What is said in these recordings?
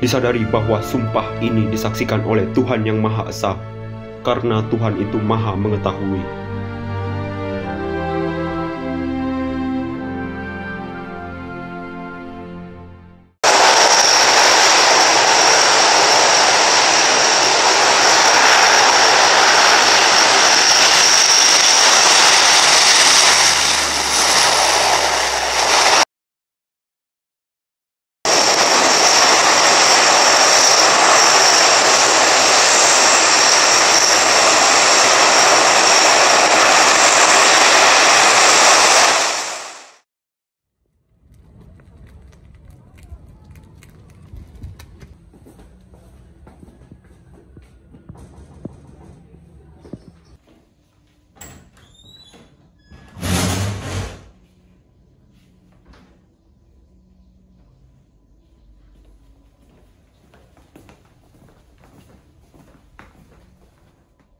Disadari bahwa sumpah ini disaksikan oleh Tuhan yang Maha Esa, karena Tuhan itu Maha mengetahui.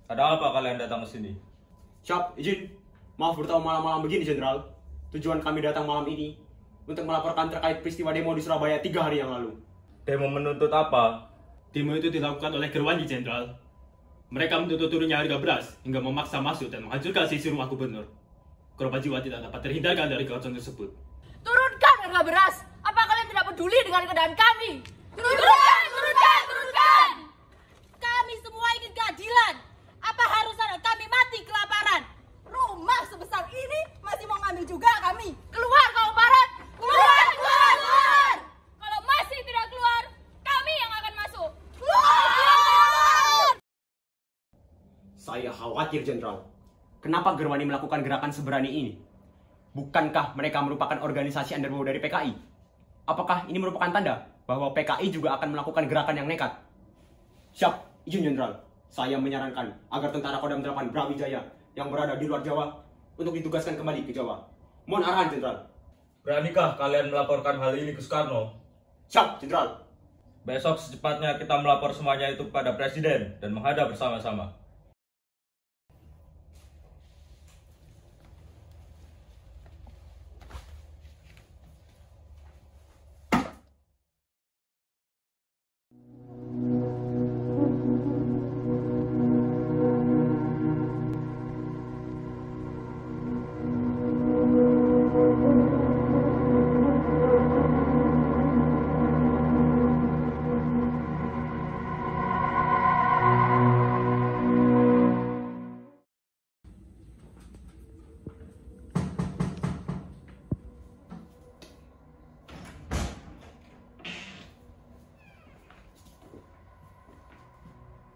Ada apa kalian datang ke sini? Siap, izin. Maaf bertamu malam-malam begini, Jenderal. Tujuan kami datang malam ini untuk melaporkan terkait peristiwa demo di Surabaya 3 hari yang lalu. Demo menuntut apa? Demo itu dilakukan oleh Gerwanji, Jenderal. Mereka menuntut turunnya harga beras hingga memaksa masuk dan menghancurkan sisi rumah gubernur. Korban jiwa tidak dapat terhindarkan dari kekacauan tersebut. Turunkan harga beras! Apa kalian tidak peduli dengan keadaan kami? Turunkan! Turunkan! Turunkan! Kami semua ingin keadilan. Apa harus ada kami mati kelaparan? Rumah sebesar ini masih mau ngambil juga kami. Keluar kaum barat! Keluar! Keluar! Keluar! Kalau masih tidak keluar, kami yang akan masuk. Keluar! Saya khawatir, Jenderal. Kenapa Gerwani melakukan gerakan seberani ini? Bukankah mereka merupakan organisasi underworld dari PKI? Apakah ini merupakan tanda bahwa PKI juga akan melakukan gerakan yang nekat? Siap, izin Jenderal. Saya menyarankan agar tentara Kodam 8 Brawijaya yang berada di luar Jawa untuk ditugaskan kembali ke Jawa. Mohon arahan, Jenderal. Beranikah kalian melaporkan hal ini ke Soekarno? Siap, Jenderal. Besok secepatnya kita melapor semuanya itu kepada Presiden dan menghadap bersama-sama.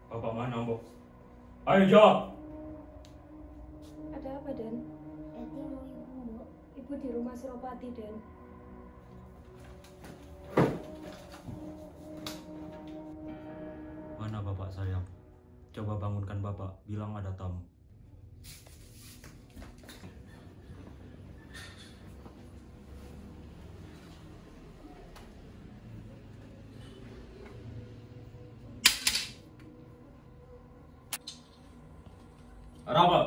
Bapak mana, Mbok? Ayo jawab! Ada apa, Den? Eti mau ibu, Mbok. Ibu di rumah Suropati, Den. Mana bapak sayang? Coba bangunkan bapak, bilang ada tamu. Ada apa?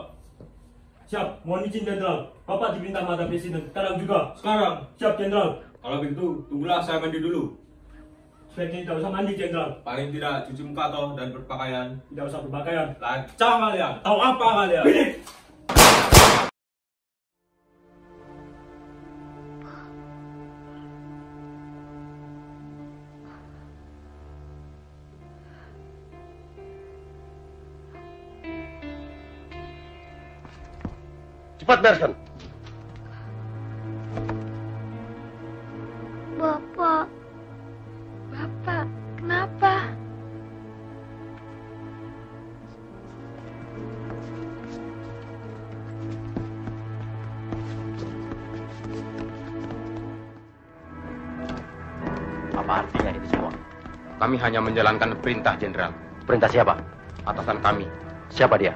Siap, mohon izin, Jenderal. Bapak diminta menghadap Presiden. Sekarang juga. Sekarang. Siap, Jenderal. Kalau begitu, tunggulah saya mandi dulu. Sebaiknya tidak usah mandi, Jenderal. Paling tidak cuci muka toh dan berpakaian. Tidak usah berpakaian. Lancang kalian! Tahu apa kalian? Bidik! Cepat bereskan. Bapak. Bapak, kenapa? Apa artinya itu semua? Kami hanya menjalankan perintah, Jenderal. Perintah siapa? Atasan kami. Siapa dia?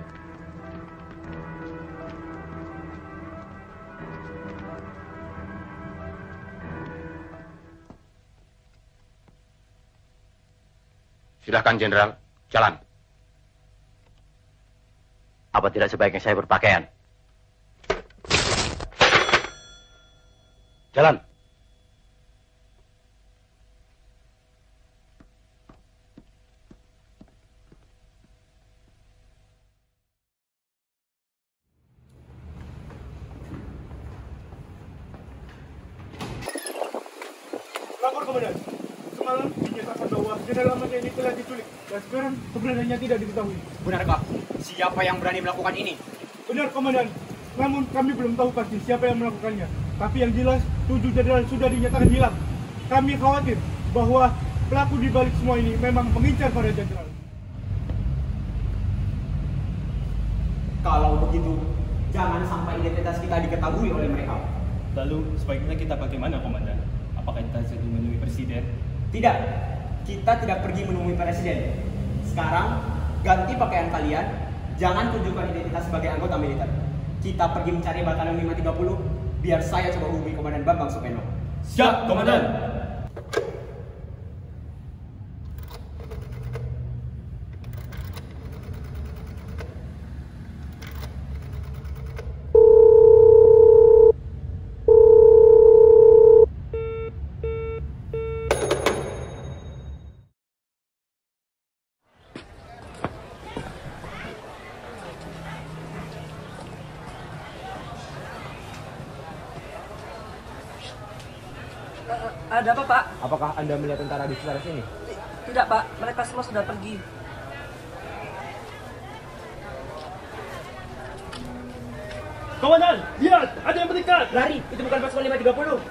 Silahkan, Jenderal. Jalan. Apa tidak sebaiknya saya berpakaian? Jalan. Komandan. Semalam dinyatakan bahwa Jenderal Ahmad Yani telah diculik dan sekarang keberadaannya tidak diketahui. Benarkah? Siapa yang berani melakukan ini? Benar, Komandan. Namun kami belum tahu pasti siapa yang melakukannya. Tapi yang jelas 7 jenderal sudah dinyatakan hilang. Kami khawatir bahwa pelaku di balik semua ini memang mengincar para jenderal. Kalau begitu, jangan sampai identitas kita diketahui oleh mereka. Lalu sebaiknya kita bagaimana, Komandan? Apakah kita jadi menemui presiden? Tidak, kita tidak pergi menemui presiden. Sekarang, ganti pakaian kalian. Jangan tunjukkan identitas sebagai anggota militer. Kita pergi mencari Batalion 530. Biar saya coba hubungi Komandan Bambang Supeno. Siap, Komandan. Ada apa, Pak? Apakah Anda melihat tentara di sekitar sini? Tidak, Pak. Mereka semua sudah pergi. Komandan, lihat! Ada yang mendekat! Lari! Itu bukan pasukan 530.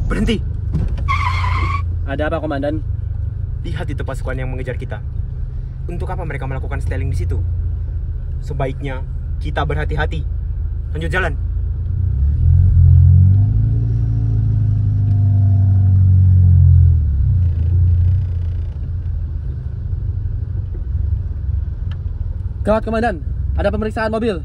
Berhenti! Ada apa, Komandan? Lihat itu pasukan yang mengejar kita. Untuk apa mereka melakukan styling di situ? Sebaiknya kita berhati-hati. Lanjut jalan. Gawat, Komandan. Ada pemeriksaan mobil.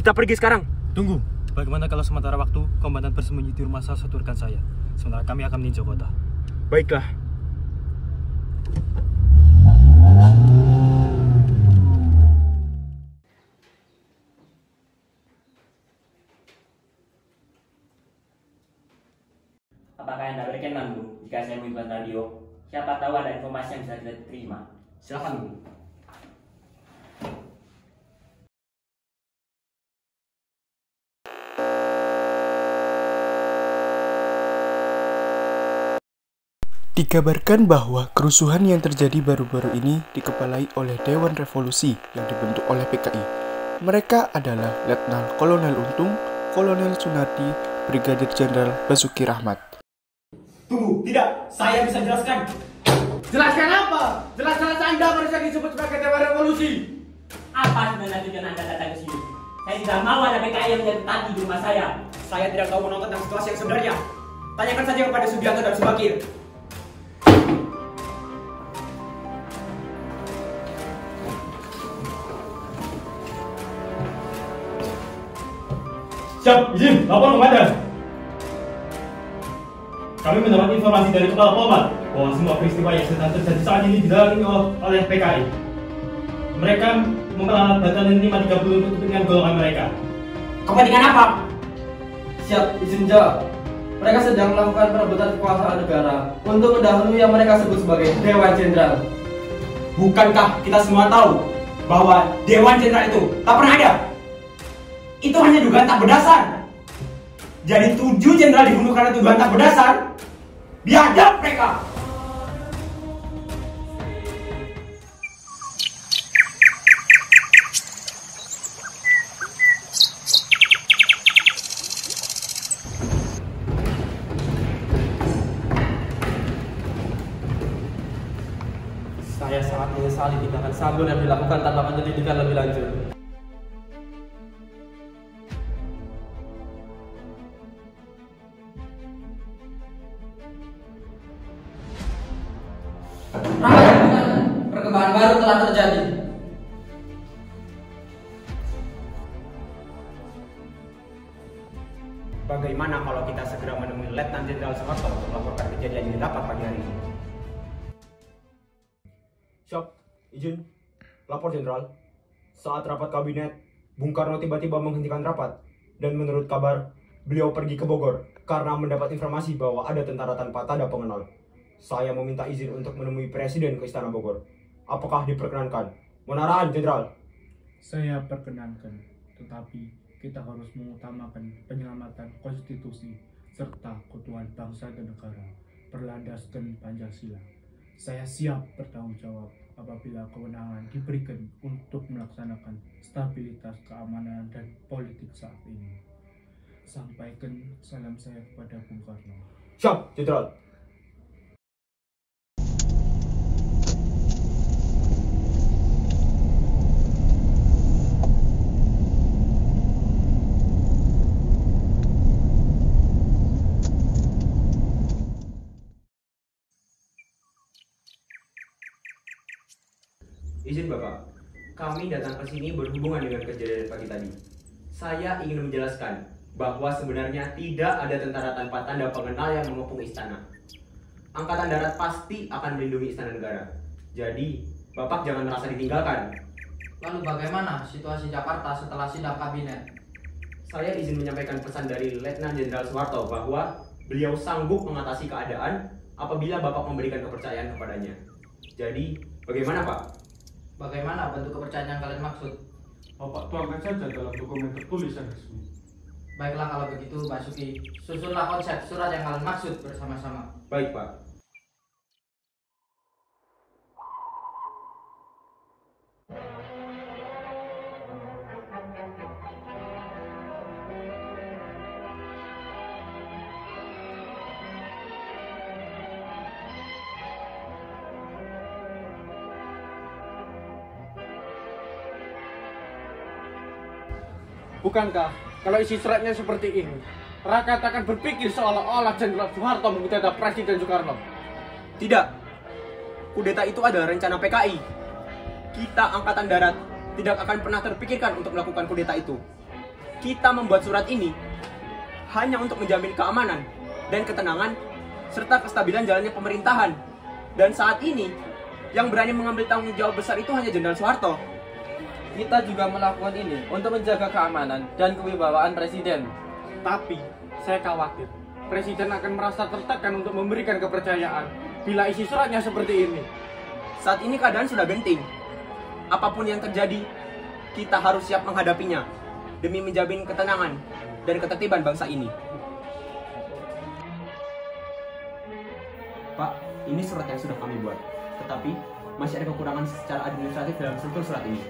Kita pergi sekarang. Tunggu. Bagaimana kalau sementara waktu komandan bersembunyi di rumah salah satu rekan saya? Sementara kami akan meninjau kota. Baiklah. Apakah Anda berkenan, Bu, jika saya mengikut radio? Siapa tahu ada informasi yang bisa kita terima. Silakan, Bu. Dikabarkan bahwa kerusuhan yang terjadi baru-baru ini dikepalai oleh Dewan Revolusi yang dibentuk oleh PKI. Mereka adalah Letnan Kolonel Untung, Kolonel Sunardi, Brigadir Jenderal Basuki Rahmat. Tunggu, tidak, saya bisa jelaskan. Jelaskan apa? Jelas-jelas Anda barusan disebut sebagai Dewan Revolusi. Apa sebenarnya tujuan Anda datang ke sini? Saya tidak mau ada PKI yang menjadi tadi di rumah saya. Saya tidak tahu menonton tentang situasi yang sebenarnya. Tanyakan saja kepada Subianto dan Subakir. Siap, izin, lapor komandan. Kami mendapat informasi dari Kepala Polmat bahwa semua peristiwa yang sedang terjadi saat ini didalangi oleh PKI. Mereka memperalat Batalion 530 untuk kepentingan golongan mereka. Kepentingan apa? Siap, izin jawab. Mereka sedang melakukan perebutan kekuasaan negara untuk mendahului yang mereka sebut sebagai Dewan Jenderal. Bukankah kita semua tahu bahwa Dewan Jenderal itu tak pernah ada? Itu hanya dugaan tak berdasar. Jadi 7 jenderal dibunuh karena tuduhan tak berdasar. Biadab mereka. Saya sangat menyesali tindakan Sambon yang dilakukan tanpa penyelidikan lebih lanjut. Perkembangan baru telah terjadi. Bagaimana kalau kita segera menemui Letnan Jenderal Soeharto untuk melaporkan kejadian ini dapat pagi hari ini? Siap, izin. Lapor Jenderal. Saat rapat kabinet, Bung Karno tiba-tiba menghentikan rapat. Dan menurut kabar, beliau pergi ke Bogor karena mendapat informasi bahwa ada tentara tanpa tanda pengenal. Saya meminta izin untuk menemui Presiden ke Istana Bogor. Apakah diperkenankan? Menaraan, Jenderal. Saya perkenankan, tetapi kita harus mengutamakan penyelamatan konstitusi serta keutuhan bangsa dan negara berlandaskan Pancasila. Saya siap bertanggung jawab apabila kewenangan diberikan untuk melaksanakan stabilitas, keamanan, dan politik saat ini. Sampaikan salam saya kepada Bung Karno. Siap, Jenderal. Izin Bapak, kami datang ke sini berhubungan dengan kejadian pagi tadi. Saya ingin menjelaskan bahwa sebenarnya tidak ada tentara tanpa tanda pengenal yang mengepung istana. Angkatan Darat pasti akan melindungi istana negara. Jadi, Bapak jangan merasa ditinggalkan. Lalu bagaimana situasi Jakarta setelah sidang kabinet? Saya izin menyampaikan pesan dari Letnan Jenderal Soeharto bahwa beliau sanggup mengatasi keadaan apabila Bapak memberikan kepercayaan kepadanya. Jadi, bagaimana Pak? Bagaimana bentuk kepercayaan yang kalian maksud? Bapak tuangkan saja dalam dokumen tertulis yang resmi. Baiklah kalau begitu, Basuki. Susunlah konsep surat yang kalian maksud bersama-sama. Baik, Pak. Bukankah kalau isi suratnya seperti ini, rakyat akan berpikir seolah-olah Jenderal Soeharto mengkudeta Presiden Soekarno? Tidak. Kudeta itu adalah rencana PKI. Kita Angkatan Darat tidak akan pernah terpikirkan untuk melakukan kudeta itu. Kita membuat surat ini hanya untuk menjamin keamanan dan ketenangan serta kestabilan jalannya pemerintahan. Dan saat ini yang berani mengambil tanggung jawab besar itu hanya Jenderal Soeharto. Kita juga melakukan ini untuk menjaga keamanan dan kewibawaan Presiden. Tapi, saya khawatir Presiden akan merasa tertekan untuk memberikan kepercayaan bila isi suratnya seperti ini. Saat ini keadaan sudah genting. Apapun yang terjadi, kita harus siap menghadapinya demi menjamin ketenangan dan ketertiban bangsa ini. Pak, ini surat yang sudah kami buat. Tetapi, masih ada kekurangan secara administratif dalam struktur surat ini.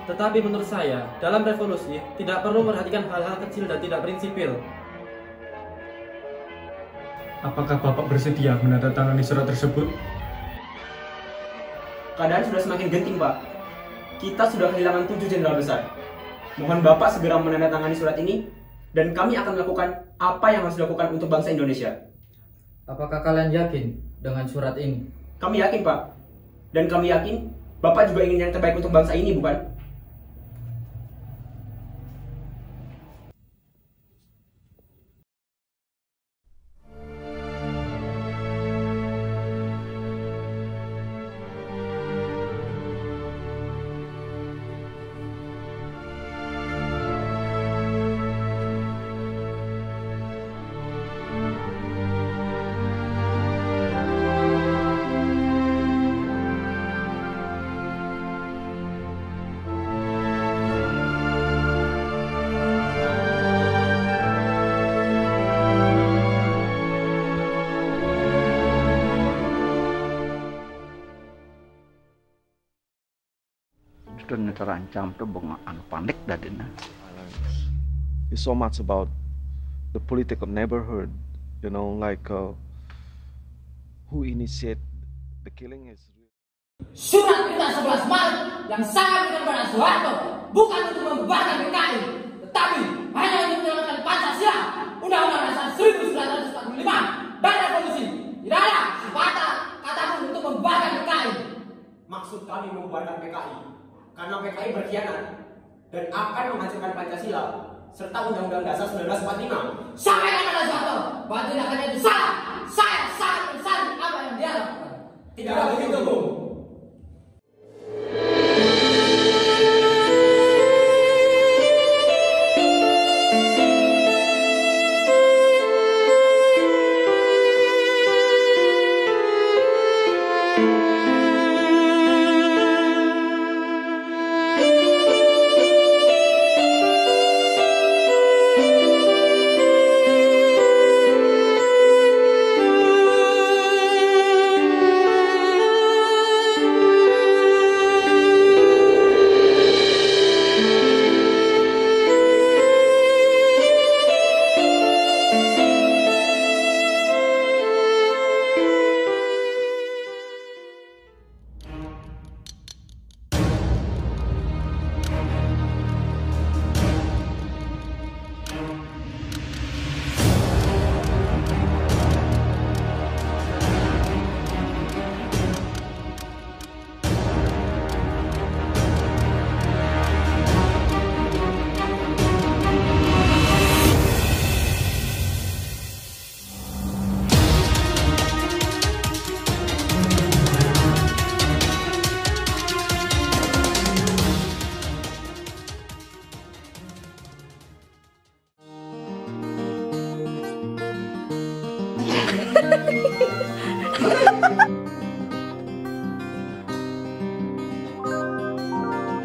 Tetapi menurut saya, dalam revolusi tidak perlu memperhatikan hal-hal kecil dan tidak prinsipil. Apakah Bapak bersedia menandatangani surat tersebut? Keadaan sudah semakin genting, Pak. Kita sudah kehilangan 7 jenderal besar. Mohon Bapak segera menandatangani surat ini, dan kami akan melakukan apa yang harus dilakukan untuk bangsa Indonesia. Apakah kalian yakin dengan surat ini? Kami yakin, Pak. Dan kami yakin Bapak juga ingin yang terbaik untuk bangsa ini, bukan? Dan terancam tuh bengaan panik dadina. It's so much about the political neighborhood, you know, like who initiate the killing is. Surat Perintah 11 Maret yang sangat kepada Soeharto bukan untuk membubarkan PKI, tetapi hanya untuk menyelamatkan Pancasila, Undang-Undang Dasar 1945 dan revolusi. Tidak ada kata pun untuk membubarkan PKI. Maksud kami membubarkan PKI karena PKI berkhianat dan akan menghancurkan Pancasila serta Undang-Undang Dasar 1945. Siapa yang kata jatuh? Bahwa tindakannya itu salah. Saya sangat menyesali apa yang dia lakukan. Tidak begitu, Bu.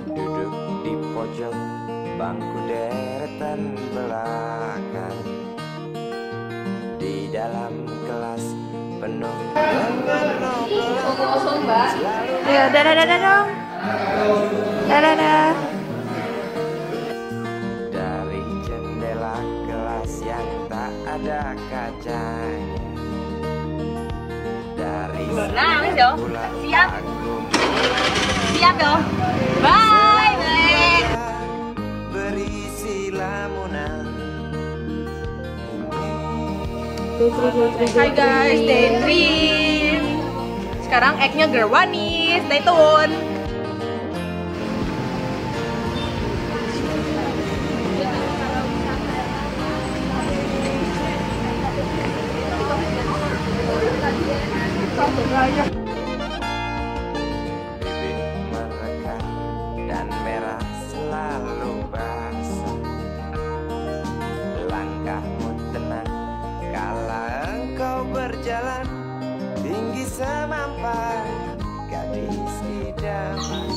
Duduk di pojok bangku deretan belakang, di dalam kelas penuh Kosong, Mbak. Ya, dadah dong. Dadah. dari jendela kelas yang tak ada kacanya, dari Nah, wis yo. Siap. Siap yo. Bye, Nek. berisi lamunan. Hai guys, Daydream. Sekarang act-nya Gerwani, stay tune. Bibir merekah dan merah selalu basah. Langkahmu tenang kala engkau berjalan, tinggi semampai gadis idaman.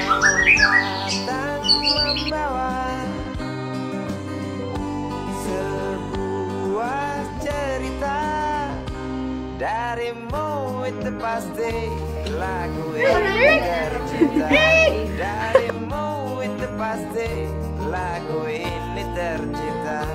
Kau datang membawa sebuah cerita, darimu itu pasti lagu ini tercipta. Darimu itu pasti lagu ini tercipta.